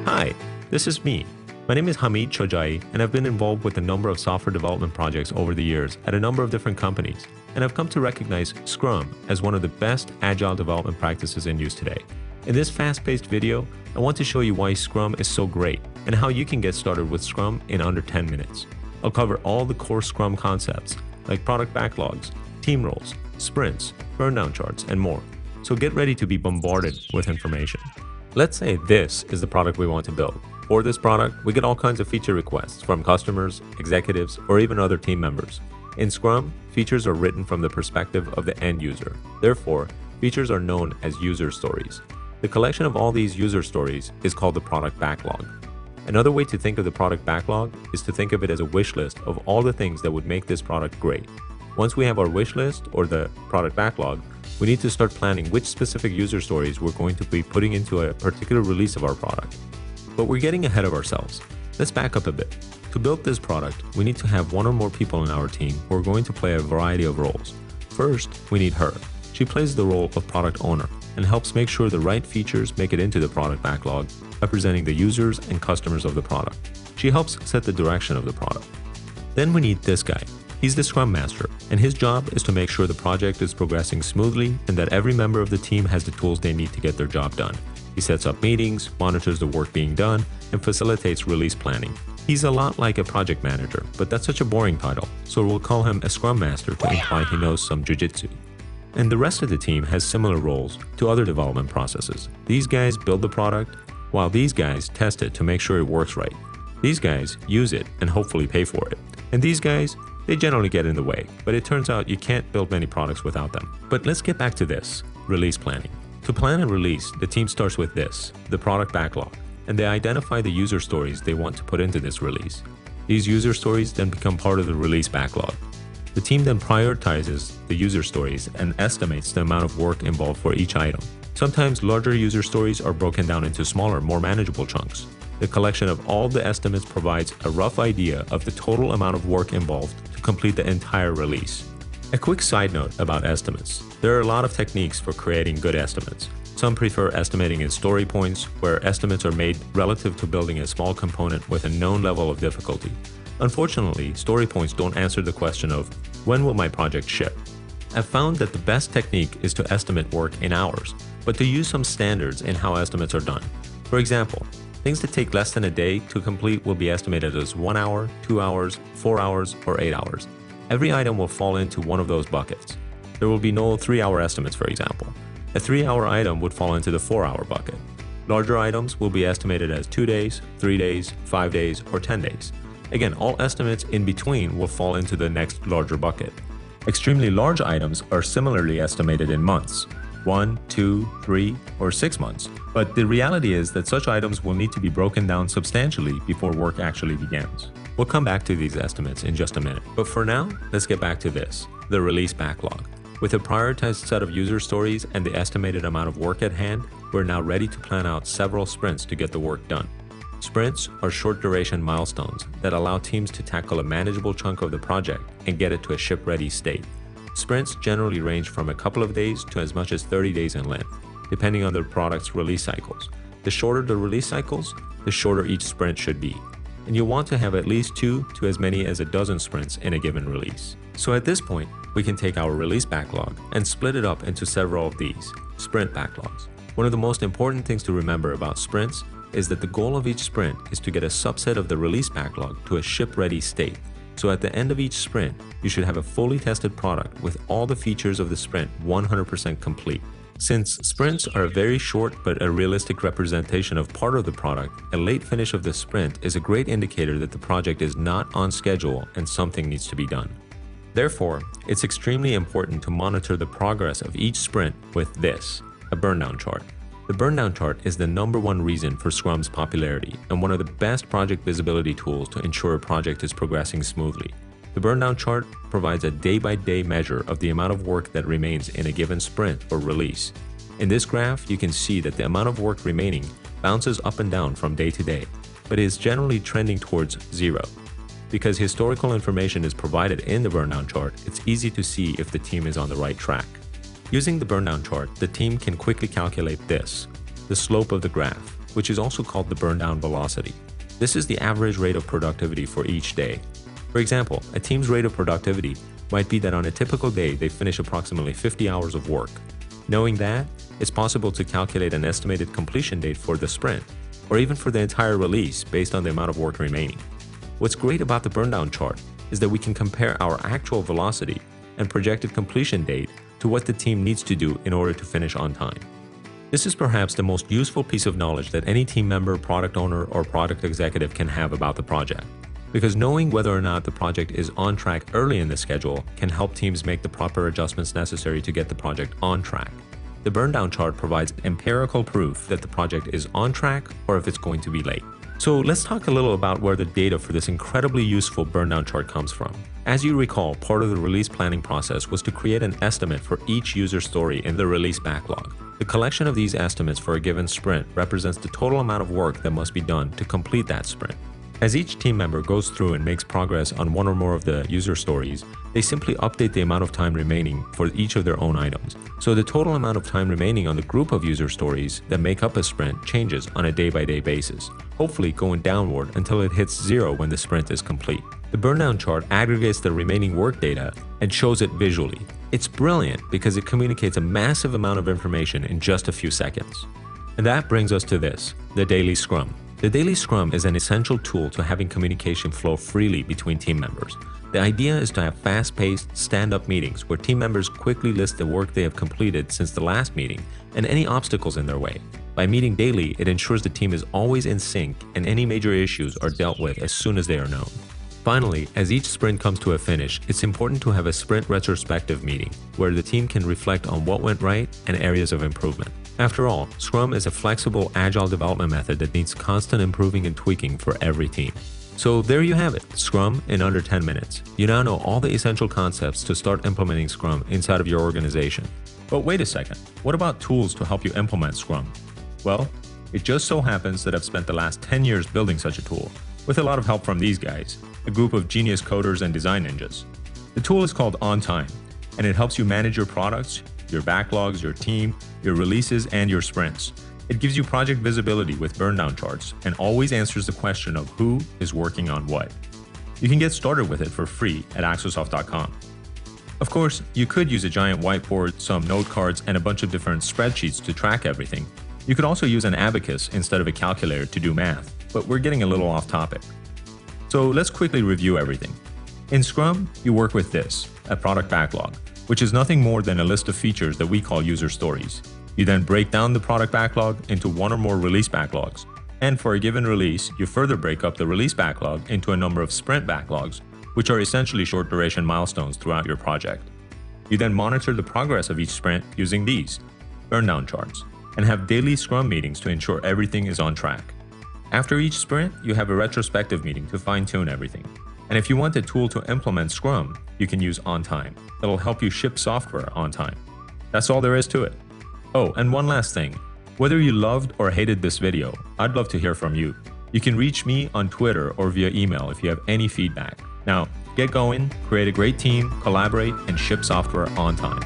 Hi, this is me. My name is Hamid Chojai, and I've been involved with a number of software development projects over the years at a number of different companies, and I've come to recognize Scrum as one of the best agile development practices in use today. In this fast-paced video, I want to show you why Scrum is so great and how you can get started with Scrum in under 10 minutes. I'll cover all the core Scrum concepts like product backlogs, team roles, sprints, burndown charts, and more. So get ready to be bombarded with information. Let's say this is the product we want to build. For this product, we get all kinds of feature requests from customers, executives, or even other team members. In Scrum, features are written from the perspective of the end user. Therefore, features are known as user stories. The collection of all these user stories is called the product backlog. Another way to think of the product backlog is to think of it as a wish list of all the things that would make this product great. Once we have our wish list or the product backlog, we need to start planning which specific user stories we're going to be putting into a particular release of our product. But we're getting ahead of ourselves. Let's back up a bit. To build this product, we need to have one or more people in our team who are going to play a variety of roles. First, we need her. She plays the role of product owner and helps make sure the right features make it into the product backlog, representing the users and customers of the product. She helps set the direction of the product. Then we need this guy. He's the Scrum Master, and his job is to make sure the project is progressing smoothly and that every member of the team has the tools they need to get their job done. He sets up meetings, monitors the work being done, and facilitates release planning. He's a lot like a project manager, but that's such a boring title, so we'll call him a Scrum Master to imply he knows some jujitsu. And the rest of the team has similar roles to other development processes. These guys build the product, while these guys test it to make sure it works right. These guys use it and hopefully pay for it. And these guys, they generally get in the way, but it turns out you can't build many products without them. But let's get back to this, release planning. To plan a release, the team starts with this, the product backlog, and they identify the user stories they want to put into this release. These user stories then become part of the release backlog. The team then prioritizes the user stories and estimates the amount of work involved for each item. Sometimes larger user stories are broken down into smaller, more manageable chunks. The collection of all the estimates provides a rough idea of the total amount of work involved to complete the entire release. A quick side note about estimates. There are a lot of techniques for creating good estimates. Some prefer estimating in story points, where estimates are made relative to building a small component with a known level of difficulty. Unfortunately, story points don't answer the question of, when will my project ship? I've found that the best technique is to estimate work in hours, but to use some standards in how estimates are done. For example, things that take less than a day to complete will be estimated as 1 hour, 2 hours, 4 hours, or 8 hours. Every item will fall into one of those buckets. There will be no 3-hour estimates, for example. A 3-hour item would fall into the 4-hour bucket. Larger items will be estimated as 2 days, 3 days, 5 days, or 10 days. Again, all estimates in between will fall into the next larger bucket. Extremely large items are similarly estimated in months, 1, 2, 3, or 6 months. But the reality is that such items will need to be broken down substantially before work actually begins. We'll come back to these estimates in just a minute. But for now, let's get back to this, the release backlog. With a prioritized set of user stories and the estimated amount of work at hand, we're now ready to plan out several sprints to get the work done. Sprints are short-duration milestones that allow teams to tackle a manageable chunk of the project and get it to a ship-ready state. Sprints generally range from a couple of days to as much as 30 days in length, depending on the product's release cycles. The shorter the release cycles, the shorter each sprint should be. And you'll want to have at least 2 to as many as a dozen sprints in a given release. So at this point, we can take our release backlog and split it up into several of these, sprint backlogs. One of the most important things to remember about sprints is that the goal of each sprint is to get a subset of the release backlog to a ship-ready state. So at the end of each sprint, you should have a fully tested product with all the features of the sprint 100% complete. Since sprints are a very short but a realistic representation of part of the product, a late finish of the sprint is a great indicator that the project is not on schedule and something needs to be done. Therefore, it's extremely important to monitor the progress of each sprint with this, a burndown chart. The burndown chart is the #1 reason for Scrum's popularity and one of the best project visibility tools to ensure a project is progressing smoothly. The burndown chart provides a day-by-day measure of the amount of work that remains in a given sprint or release. In this graph, you can see that the amount of work remaining bounces up and down from day to day, but is generally trending towards 0. Because historical information is provided in the burndown chart, it's easy to see if the team is on the right track. Using the burndown chart, the team can quickly calculate this, the slope of the graph. which is also called the burn down velocity. This is the average rate of productivity for each day. For example, a team's rate of productivity might be that on a typical day they finish approximately 50 hours of work. Knowing that, it's possible to calculate an estimated completion date for the sprint, or even for the entire release based on the amount of work remaining. What's great about the burndown chart is that we can compare our actual velocity and projected completion date to what the team needs to do in order to finish on time. This is perhaps the most useful piece of knowledge that any team member, product owner, or product executive can have about the project, because knowing whether or not the project is on track early in the schedule can help teams make the proper adjustments necessary to get the project on track. The burndown chart provides empirical proof that the project is on track or if it's going to be late. So let's talk a little about where the data for this incredibly useful burndown chart comes from. As you recall, part of the release planning process was to create an estimate for each user story in the release backlog. The collection of these estimates for a given sprint represents the total amount of work that must be done to complete that sprint. As each team member goes through and makes progress on one or more of the user stories, they simply update the amount of time remaining for each of their own items. So the total amount of time remaining on the group of user stories that make up a sprint changes on a day-by-day basis, hopefully going downward until it hits 0 when the sprint is complete. The burndown chart aggregates the remaining work data and shows it visually. It's brilliant because it communicates a massive amount of information in just a few seconds. And that brings us to this, the daily scrum. The daily scrum is an essential tool to having communication flow freely between team members. The idea is to have fast-paced, stand-up meetings where team members quickly list the work they have completed since the last meeting and any obstacles in their way. By meeting daily, it ensures the team is always in sync and any major issues are dealt with as soon as they are known. Finally, as each sprint comes to a finish, it's important to have a sprint retrospective meeting where the team can reflect on what went right and areas of improvement. After all, Scrum is a flexible, agile development method that needs constant improving and tweaking for every team. So there you have it, Scrum in under 10 minutes. You now know all the essential concepts to start implementing Scrum inside of your organization. But wait a second, what about tools to help you implement Scrum? Well, it just so happens that I've spent the last 10 years building such a tool, with a lot of help from these guys, a group of genius coders and design ninjas. The tool is called On Time, and it helps you manage your products, your backlogs, your team, your releases, and your sprints. It gives you project visibility with burndown charts and always answers the question of who is working on what. You can get started with it for free at Axosoft.com. Of course, you could use a giant whiteboard, some note cards, and a bunch of different spreadsheets to track everything. You could also use an abacus instead of a calculator to do math, but we're getting a little off topic. So let's quickly review everything. In Scrum, you work with this, a product backlog, which is nothing more than a list of features that we call user stories. You then break down the product backlog into one or more release backlogs. And for a given release, you further break up the release backlog into a number of sprint backlogs, which are essentially short duration milestones throughout your project. You then monitor the progress of each sprint using these, burndown charts, and have daily Scrum meetings to ensure everything is on track. After each sprint, you have a retrospective meeting to fine-tune everything. And if you want a tool to implement Scrum, you can use On Time. It'll help you ship software on time. That's all there is to it. Oh, and one last thing. Whether you loved or hated this video, I'd love to hear from you. You can reach me on Twitter or via email if you have any feedback. Now, get going, create a great team, collaborate, and ship software on time.